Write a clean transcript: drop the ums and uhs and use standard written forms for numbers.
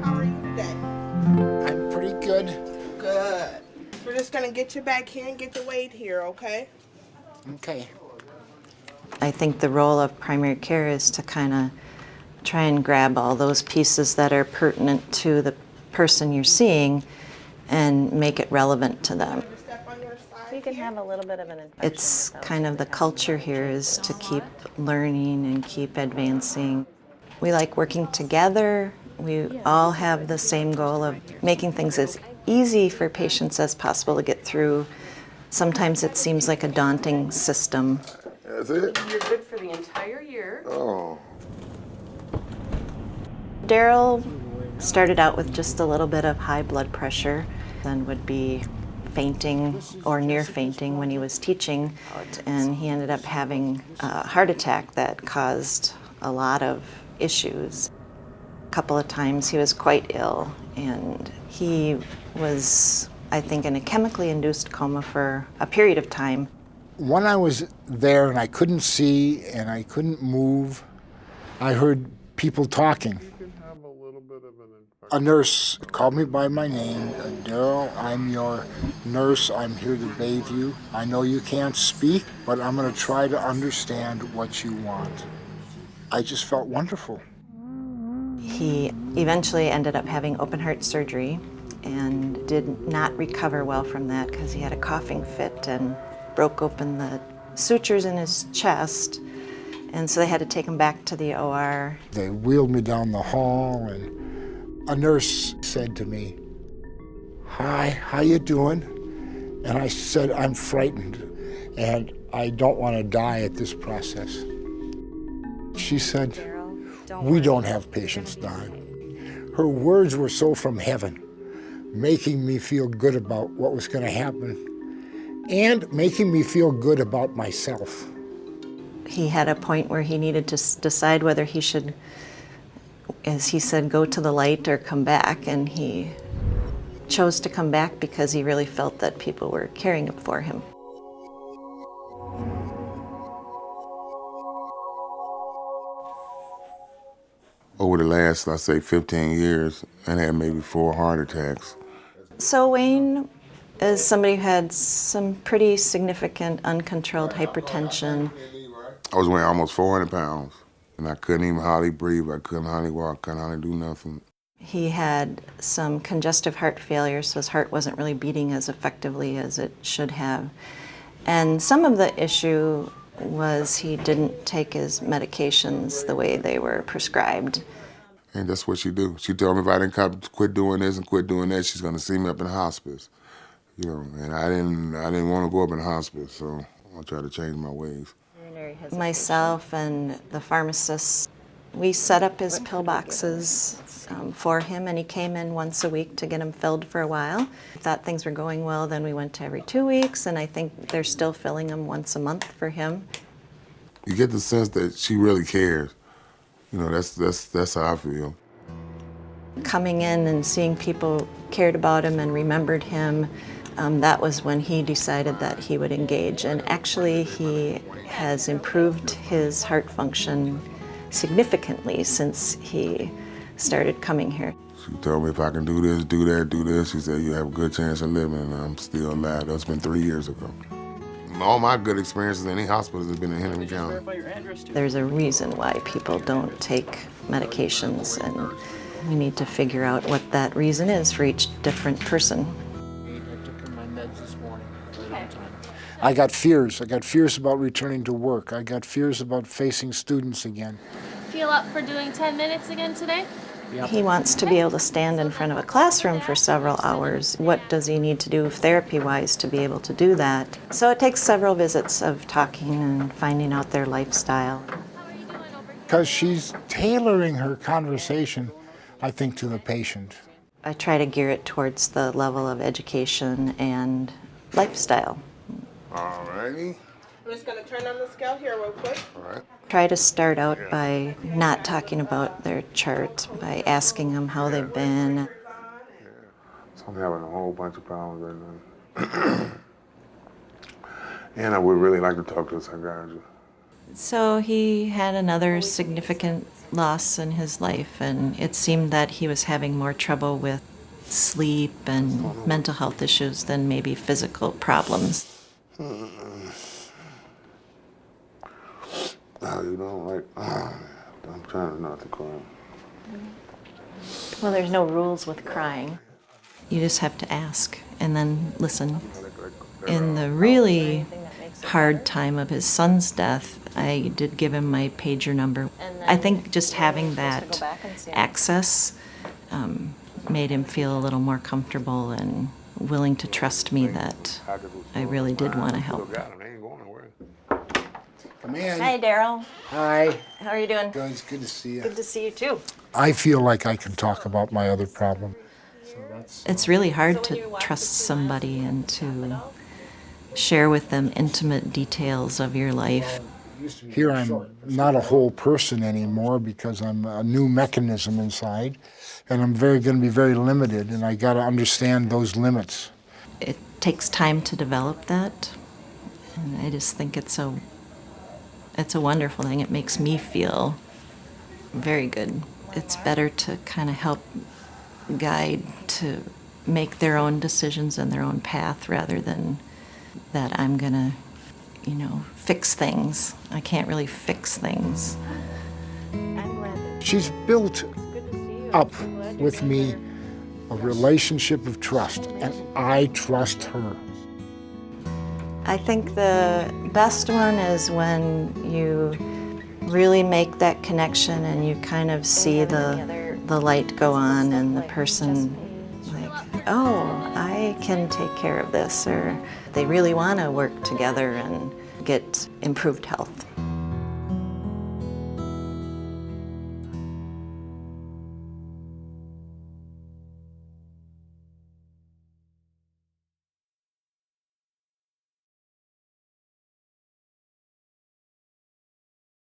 How are you today? I'm pretty good. Good. We're just gonna get you back here and get the weight here, okay? Okay. I think the role of primary care is to kind of try and grab all those pieces that are pertinent to the person you're seeing and make it relevant to them. Step on your side. You can have a little bit of an infection. It's kind of the culture here is to keep learning and keep advancing. We like working together. We all have the same goal of making things as easy for patients as possible to get through. Sometimes it seems like a daunting system. That's it? You're good for the entire year. Oh. Daryl started out with just a little bit of high blood pressure, then would be fainting or near fainting when he was teaching, and he ended up having a heart attack that caused a lot of issues. A couple of times he was quite ill, and he was, I think, in a chemically induced coma for a period of time. When I was there and I couldn't see and I couldn't move, I heard people talking. A nurse called me by my name. Daryl, I'm your nurse. I'm here to bathe you. I know you can't speak, but I'm going to try to understand what you want. I just felt wonderful. He eventually ended up having open heart surgery and did not recover well from that because he had a coughing fit and broke open the sutures in his chest. And so they had to take him back to the OR. They wheeled me down the hall, and a nurse said to me, "Hi, how you doing?" And I said, "I'm frightened, and I don't want to die at this process." She said, "We don't have patients dying." Her words were so from heaven, making me feel good about what was going to happen and making me feel good about myself. He had a point where he needed to decide whether he should, as he said, go to the light or come back, and he chose to come back because he really felt that people were caring for him. Over the last, let's say, 15 years, I had maybe 4 heart attacks. So Wayne is somebody who had some pretty significant uncontrolled hypertension. I was weighing almost 400 pounds, and I couldn't even hardly breathe. I couldn't hardly walk, couldn't hardly do nothing. He had some congestive heart failure, so his heart wasn't really beating as effectively as it should have. And some of the issue was he didn't take his medications the way they were prescribed. And that's what she do. She told me if I didn't quit doing this and quit doing that, she's gonna see me up in the hospice. You know, and I didn't want to go up in the hospice, so I tried to change my ways. Myself and the pharmacist, we set up his pill boxes for him, and he came in once a week to get them filled for a while. Thought things were going well, then we went to every 2 weeks, and I think they're still filling them once a month for him. You get the sense that she really cares. You know, that's how I feel. Coming in and seeing people cared about him and remembered him, that was when he decided that he would engage. And actually, he has improved his heart function significantly since he started coming here. She told me if I can do this, do that, do this, she said you have a good chance of living, and I'm still alive. That's been 3 years ago. All my good experiences in any hospitals have been in Hennepin County. There's a reason why people don't take medications, and we need to figure out what that reason is for each different person. I took my meds this morning, right on time. I got fears. I got fears about returning to work. I got fears about facing students again. Feel up for doing 10 minutes again today? Yep. He wants to be able to stand in front of a classroom for several hours. What does he need to do therapy-wise to be able to do that? So it takes several visits of talking and finding out their lifestyle. Because she's tailoring her conversation, I think, to the patient. I try to gear it towards the level of education and lifestyle. All righty. I'm just gonna turn on the scale here real quick. All right. Try to start out by not talking about their chart, by asking them how they've been. So I'm having a whole bunch of problems right now. And I would really like to talk to a psychiatrist. So he had another significant loss in his life, and it seemed that he was having more trouble with sleep and mental health issues than maybe physical problems. Oh, you don't like. I'm trying not to cry. Well, there's no rules with crying. You just have to ask and then listen. In the really hard time of his son's death, I did give him my pager number. I think just having that access made him feel a little more comfortable and willing to trust me that I really did want to help. Come in. Hi, Daryl. Hi. How are you doing? Good, it's good to see you. Good to see you, too. I feel like I can talk about my other problem. It's really hard to trust somebody and to share with them intimate details of your life. Here I'm not a whole person anymore because I'm a new mechanism inside, and I'm going to be very limited, and I got to understand those limits. It takes time to develop that, and I just think it's a wonderful thing. It makes me feel very good. It's better to kind of help guide to make their own decisions and their own path rather than that I'm gonna, fix things. I can't really fix things. She's built up with me a relationship of trust, and I trust her. I think the best one is when you really make that connection and you kind of see the light go on and the person like, oh, I can take care of this, or they really want to work together and get improved health.